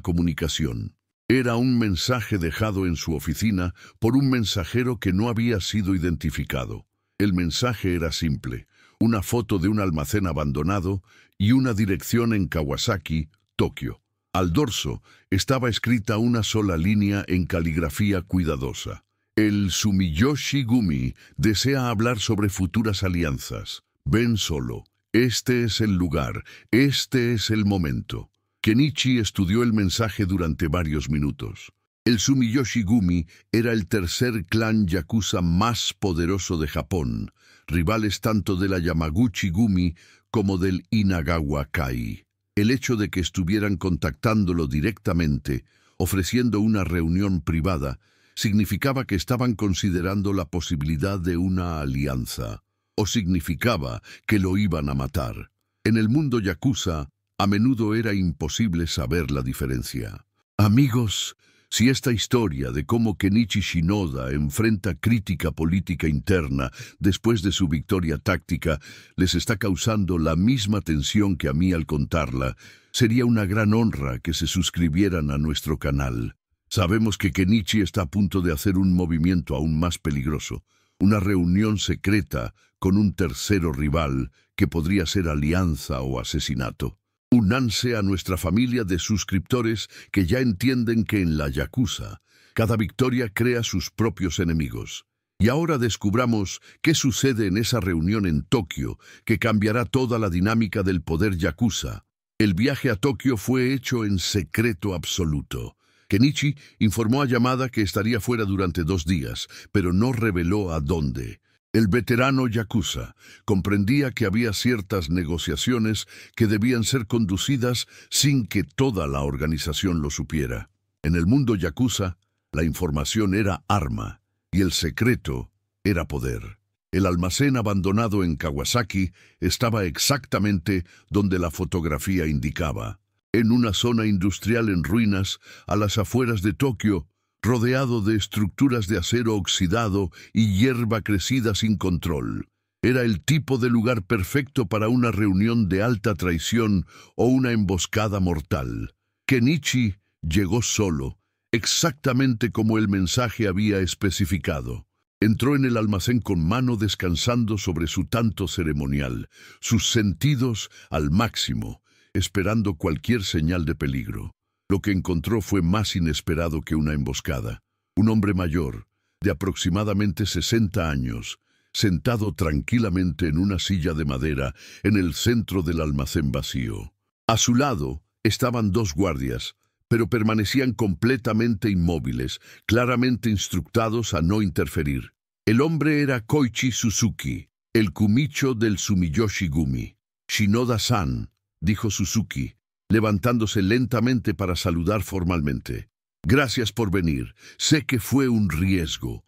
comunicación. Era un mensaje dejado en su oficina por un mensajero que no había sido identificado. El mensaje era simple: una foto de un almacén abandonado y una dirección en Kawasaki, Tokio. Al dorso estaba escrita una sola línea en caligrafía cuidadosa. El Sumiyoshi Gumi desea hablar sobre futuras alianzas. Ven solo. Este es el lugar. Este es el momento. Kenichi estudió el mensaje durante varios minutos. El Sumiyoshi Gumi era el tercer clan yakuza más poderoso de Japón, rivales tanto de la Yamaguchi Gumi como del Inagawa Kai. El hecho de que estuvieran contactándolo directamente, ofreciendo una reunión privada, significaba que estaban considerando la posibilidad de una alianza, o significaba que lo iban a matar. En el mundo yakuza, a menudo era imposible saber la diferencia. Amigos, si esta historia de cómo Kenichi Shinoda enfrenta crítica política interna después de su victoria táctica les está causando la misma tensión que a mí al contarla, sería una gran honra que se suscribieran a nuestro canal. Sabemos que Kenichi está a punto de hacer un movimiento aún más peligroso, una reunión secreta con un tercero rival que podría ser alianza o asesinato. Únanse a nuestra familia de suscriptores que ya entienden que en la Yakuza, cada victoria crea sus propios enemigos. Y ahora descubramos qué sucede en esa reunión en Tokio, que cambiará toda la dinámica del poder Yakuza. El viaje a Tokio fue hecho en secreto absoluto. Kenichi informó a Yamada que estaría fuera durante 2 días, pero no reveló a dónde. El veterano yakuza comprendía que había ciertas negociaciones que debían ser conducidas sin que toda la organización lo supiera. En el mundo yakuza, la información era arma y el secreto era poder. El almacén abandonado en Kawasaki estaba exactamente donde la fotografía indicaba, en una zona industrial en ruinas a las afueras de Tokio, rodeado de estructuras de acero oxidado y hierba crecida sin control. Era el tipo de lugar perfecto para una reunión de alta traición o una emboscada mortal. Kenichi llegó solo, exactamente como el mensaje había especificado. Entró en el almacén con mano descansando sobre su tanto ceremonial, sus sentidos al máximo, esperando cualquier señal de peligro. Lo que encontró fue más inesperado que una emboscada. Un hombre mayor, de aproximadamente 60 años, sentado tranquilamente en una silla de madera en el centro del almacén vacío. A su lado estaban 2 guardias, pero permanecían completamente inmóviles, claramente instructados a no interferir. El hombre era Koichi Suzuki, el Kumicho del Sumiyoshi Gumi. «Shinoda-san», dijo Suzuki, levantándose lentamente para saludar formalmente. «Gracias por venir. Sé que fue un riesgo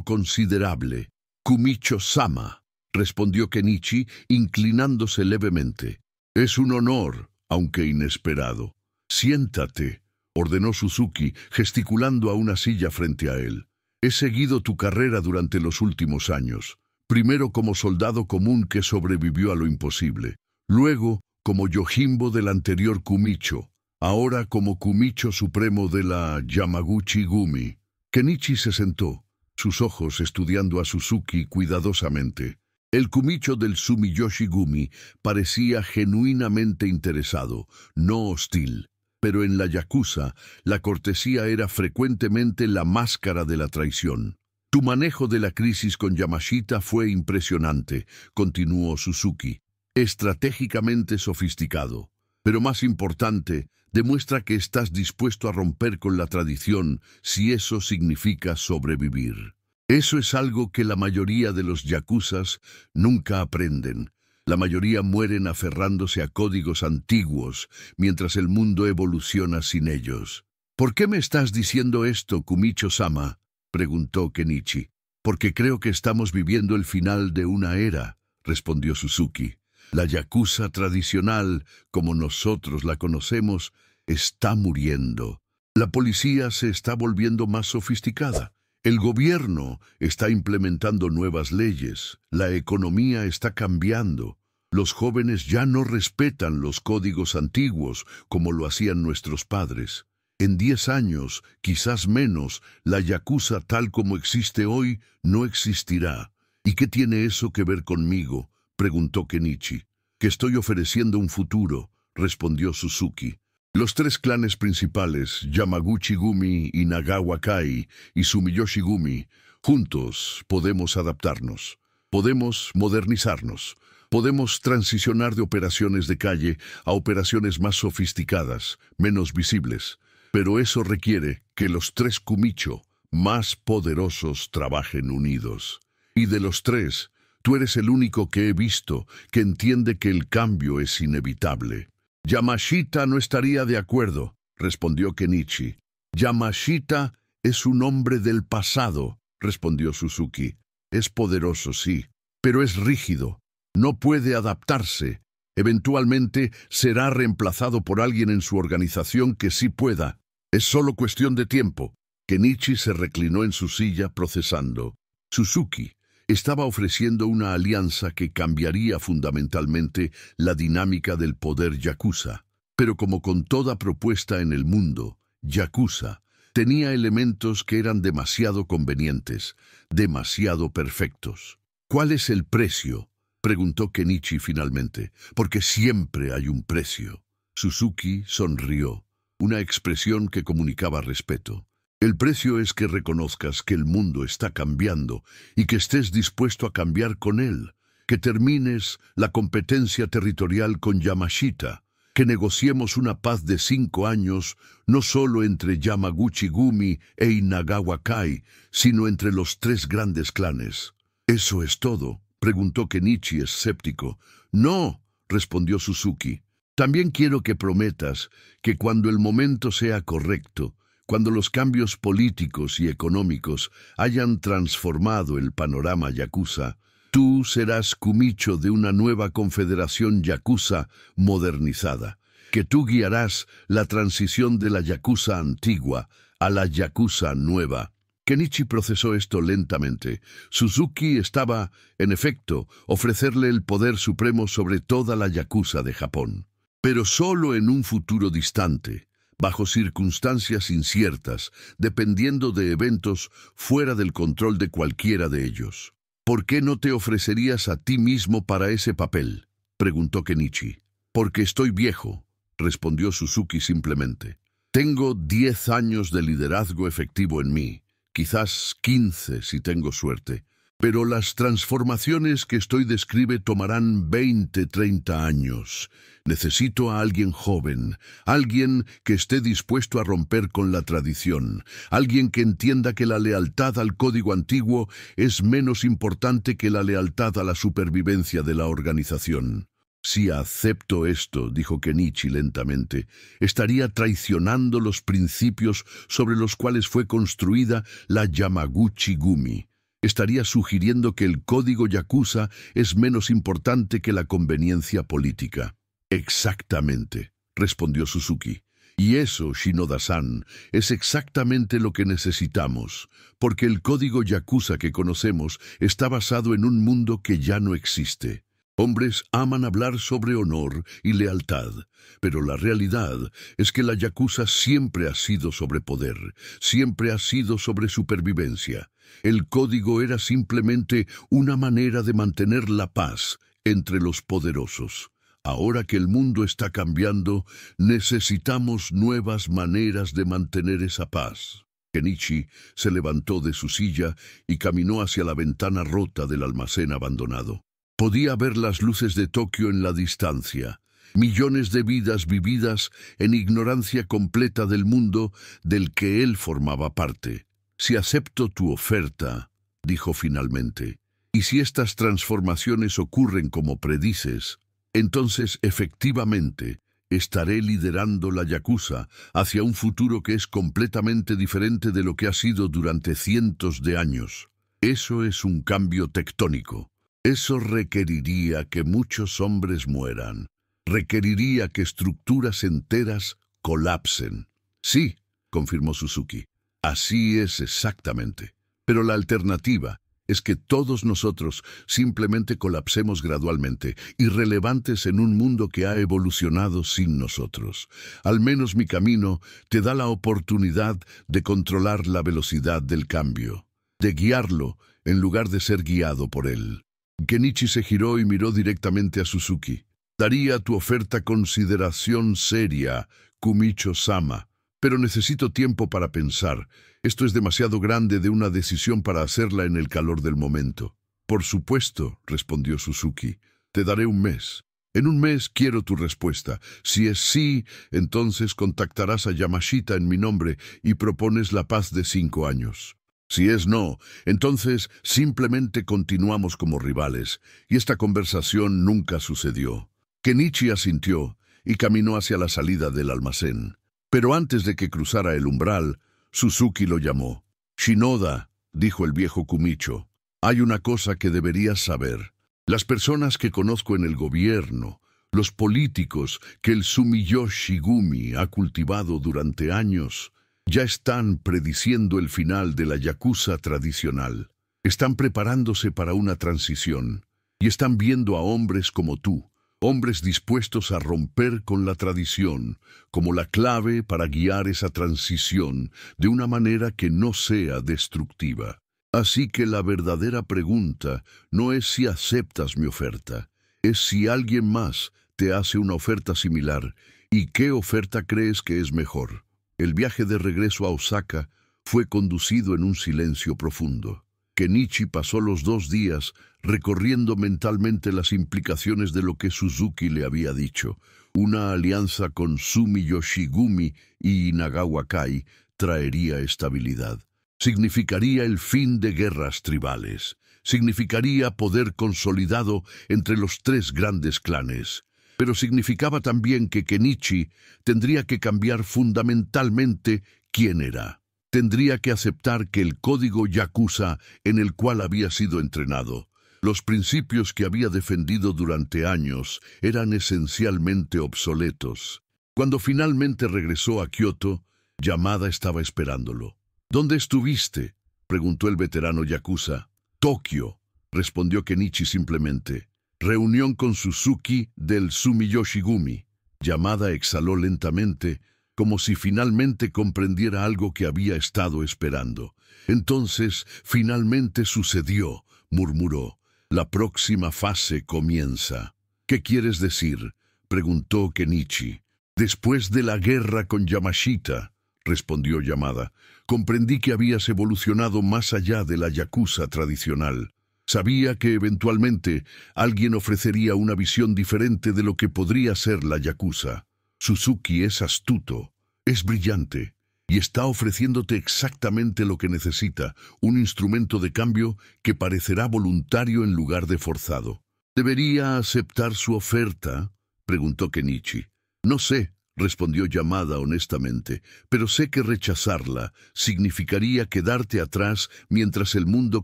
considerable». «Kumicho-sama», respondió Kenichi, inclinándose levemente. «Es un honor, aunque inesperado». «Siéntate», ordenó Suzuki, gesticulando a una silla frente a él. «He seguido tu carrera durante los últimos años. Primero como soldado común que sobrevivió a lo imposible. Luego como Yojimbo del anterior Kumicho, ahora como Kumicho supremo de la Yamaguchi Gumi». Kenichi se sentó, sus ojos estudiando a Suzuki cuidadosamente. El Kumicho del Sumiyoshi Gumi parecía genuinamente interesado, no hostil. Pero en la Yakuza, la cortesía era frecuentemente la máscara de la traición. «Tu manejo de la crisis con Yamashita fue impresionante», continuó Suzuki. «Estratégicamente sofisticado, pero más importante, demuestra que estás dispuesto a romper con la tradición si eso significa sobrevivir. Eso es algo que la mayoría de los yakuzas nunca aprenden. La mayoría mueren aferrándose a códigos antiguos mientras el mundo evoluciona sin ellos». «¿Por qué me estás diciendo esto, Kumicho-sama?», preguntó Kenichi. Porque creo que estamos viviendo el final de una era, respondió Suzuki. La yakuza tradicional, como nosotros la conocemos, está muriendo. La policía se está volviendo más sofisticada. El gobierno está implementando nuevas leyes. La economía está cambiando. Los jóvenes ya no respetan los códigos antiguos como lo hacían nuestros padres. En 10 años, quizás menos, la yakuza tal como existe hoy no existirá. ¿Y qué tiene eso que ver conmigo?, preguntó Kenichi. Que estoy ofreciendo un futuro, respondió Suzuki. Los 3 clanes principales, Yamaguchi-gumi, Inagawa-kai y Sumiyoshi-gumi, juntos podemos adaptarnos, podemos modernizarnos, podemos transicionar de operaciones de calle a operaciones más sofisticadas, menos visibles. Pero eso requiere que los 3 kumicho más poderosos trabajen unidos. Y de los 3, tú eres el único que he visto que entiende que el cambio es inevitable. Yamashita no estaría de acuerdo, respondió Kenichi. Yamashita es un hombre del pasado, respondió Suzuki. Es poderoso, sí, pero es rígido. No puede adaptarse. Eventualmente será reemplazado por alguien en su organización que sí pueda. Es solo cuestión de tiempo. Kenichi se reclinó en su silla procesando. Suzuki estaba ofreciendo una alianza que cambiaría fundamentalmente la dinámica del poder yakuza. Pero como con toda propuesta en el mundo, yakuza tenía elementos que eran demasiado convenientes, demasiado perfectos. ¿Cuál es el precio?, preguntó Kenichi finalmente. Porque siempre hay un precio. Suzuki sonrió, una expresión que comunicaba respeto. El precio es que reconozcas que el mundo está cambiando y que estés dispuesto a cambiar con él, que termines la competencia territorial con Yamashita, que negociemos una paz de 5 años no solo entre Yamaguchi-gumi e Inagawa-kai, sino entre los 3 grandes clanes. ¿Eso es todo?, preguntó Kenichi escéptico. No, respondió Suzuki. También quiero que prometas que cuando el momento sea correcto, cuando los cambios políticos y económicos hayan transformado el panorama yakuza, tú serás kumicho de una nueva confederación yakuza modernizada, que tú guiarás la transición de la yakuza antigua a la yakuza nueva. Kenichi procesó esto lentamente. Suzuki estaba, en efecto, ofrecerle el poder supremo sobre toda la yakuza de Japón. Pero solo en un futuro distante, bajo circunstancias inciertas, dependiendo de eventos fuera del control de cualquiera de ellos. ¿Por qué no te ofrecerías a ti mismo para ese papel?, preguntó Kenichi. Porque estoy viejo, respondió Suzuki simplemente. Tengo 10 años de liderazgo efectivo en mí. Quizás 15 si tengo suerte, pero las transformaciones que estoy describe tomarán 20, 30 años. Necesito a alguien joven, alguien que esté dispuesto a romper con la tradición, alguien que entienda que la lealtad al código antiguo es menos importante que la lealtad a la supervivencia de la organización. Si acepto esto, dijo Kenichi lentamente, estaría traicionando los principios sobre los cuales fue construida la Yamaguchi-gumi. Estaría sugiriendo que el código yakuza es menos importante que la conveniencia política. Exactamente, respondió Suzuki. Y eso, Shinoda-san, es exactamente lo que necesitamos, porque el código yakuza que conocemos está basado en un mundo que ya no existe. Hombres aman hablar sobre honor y lealtad, pero la realidad es que la yakuza siempre ha sido sobre poder, siempre ha sido sobre supervivencia. El código era simplemente una manera de mantener la paz entre los poderosos. Ahora que el mundo está cambiando, necesitamos nuevas maneras de mantener esa paz. Kenichi se levantó de su silla y caminó hacia la ventana rota del almacén abandonado. Podía ver las luces de Tokio en la distancia, millones de vidas vividas en ignorancia completa del mundo del que él formaba parte. Si acepto tu oferta, dijo finalmente, y si estas transformaciones ocurren como predices, entonces efectivamente estaré liderando la yakuza hacia un futuro que es completamente diferente de lo que ha sido durante cientos de años. Eso es un cambio tectónico. Eso requeriría que muchos hombres mueran. Requeriría que estructuras enteras colapsen. Sí, confirmó Suzuki. Así es exactamente. Pero la alternativa es que todos nosotros simplemente colapsemos gradualmente, irrelevantes en un mundo que ha evolucionado sin nosotros. Al menos mi camino te da la oportunidad de controlar la velocidad del cambio, de guiarlo en lugar de ser guiado por él. Kenichi se giró y miró directamente a Suzuki. Daría tu oferta consideración seria, Kumicho-sama, pero necesito tiempo para pensar. Esto es demasiado grande de una decisión para hacerla en el calor del momento. Por supuesto, respondió Suzuki. Te daré un mes. En un mes quiero tu respuesta. Si es sí, entonces contactarás a Yamashita en mi nombre y propones la paz de 5 años. Si es no, entonces simplemente continuamos como rivales, y esta conversación nunca sucedió. Kenichi asintió y caminó hacia la salida del almacén. Pero antes de que cruzara el umbral, Suzuki lo llamó. Shinoda, dijo el viejo Kumicho, hay una cosa que deberías saber. Las personas que conozco en el gobierno, los políticos que el Sumiyoshi Gumi ha cultivado durante años, ya están prediciendo el final de la yakuza tradicional. Están preparándose para una transición y están viendo a hombres como tú, hombres dispuestos a romper con la tradición, como la clave para guiar esa transición de una manera que no sea destructiva. Así que la verdadera pregunta no es si aceptas mi oferta, es si alguien más te hace una oferta similar y qué oferta crees que es mejor. El viaje de regreso a Osaka fue conducido en un silencio profundo. Kenichi pasó los 2 días recorriendo mentalmente las implicaciones de lo que Suzuki le había dicho. Una alianza con Sumiyoshi Gumi y Inagawa Kai traería estabilidad. Significaría el fin de guerras tribales. Significaría poder consolidado entre los 3 grandes clanes. Pero significaba también que Kenichi tendría que cambiar fundamentalmente quién era. Tendría que aceptar que el código yakuza en el cual había sido entrenado, los principios que había defendido durante años, eran esencialmente obsoletos. Cuando finalmente regresó a Kioto, Yamada estaba esperándolo. ¿Dónde estuviste?, preguntó el veterano yakuza. Tokio, respondió Kenichi simplemente. Reunión con Suzuki del Sumiyoshi Gumi. Yamada exhaló lentamente, como si finalmente comprendiera algo que había estado esperando. Entonces, finalmente sucedió, murmuró. La próxima fase comienza. ¿Qué quieres decir?, preguntó Kenichi. Después de la guerra con Yamashita, respondió Yamada, comprendí que habías evolucionado más allá de la yakuza tradicional. Sabía que eventualmente alguien ofrecería una visión diferente de lo que podría ser la yakuza. Suzuki es astuto, es brillante, y está ofreciéndote exactamente lo que necesita, un instrumento de cambio que parecerá voluntario en lugar de forzado. ¿Debería aceptar su oferta?, preguntó Kenichi. No sé, respondió Yamada honestamente, pero sé que rechazarla significaría quedarte atrás mientras el mundo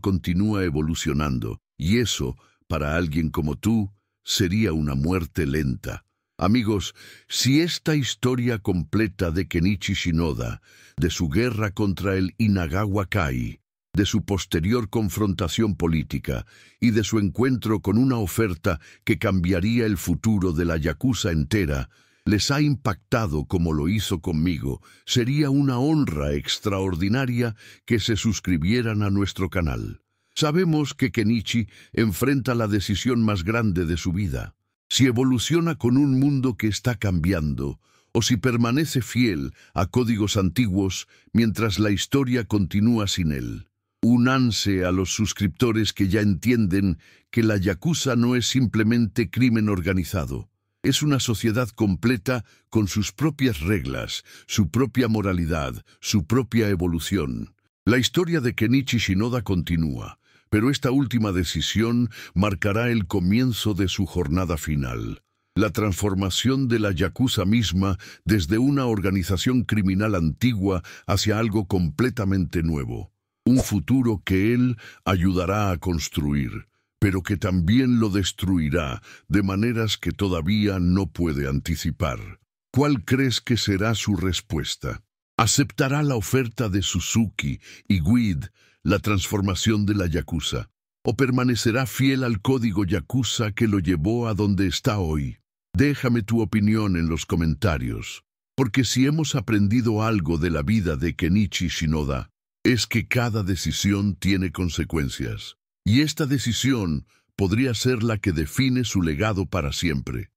continúa evolucionando, y eso, para alguien como tú, sería una muerte lenta. Amigos, si esta historia completa de Kenichi Shinoda, de su guerra contra el Inagawa Kai, de su posterior confrontación política y de su encuentro con una oferta que cambiaría el futuro de la yakuza entera, les ha impactado como lo hizo conmigo, sería una honra extraordinaria que se suscribieran a nuestro canal. Sabemos que Kenichi enfrenta la decisión más grande de su vida. Si evoluciona con un mundo que está cambiando, o si permanece fiel a códigos antiguos mientras la historia continúa sin él. Únanse a los suscriptores que ya entienden que la yakuza no es simplemente crimen organizado. Es una sociedad completa con sus propias reglas, su propia moralidad, su propia evolución. La historia de Kenichi Shinoda continúa, pero esta última decisión marcará el comienzo de su jornada final. La transformación de la yakuza misma desde una organización criminal antigua hacia algo completamente nuevo. un futuro que él ayudará a construir, pero que también lo destruirá de maneras que todavía no puede anticipar. ¿Cuál crees que será su respuesta? ¿Aceptará la oferta de Suzuki y Guide, la transformación de la Yakuza? ¿O permanecerá fiel al código Yakuza que lo llevó a donde está hoy? Déjame tu opinión en los comentarios, porque si hemos aprendido algo de la vida de Kenichi Shinoda, es que cada decisión tiene consecuencias, y esta decisión podría ser la que define su legado para siempre.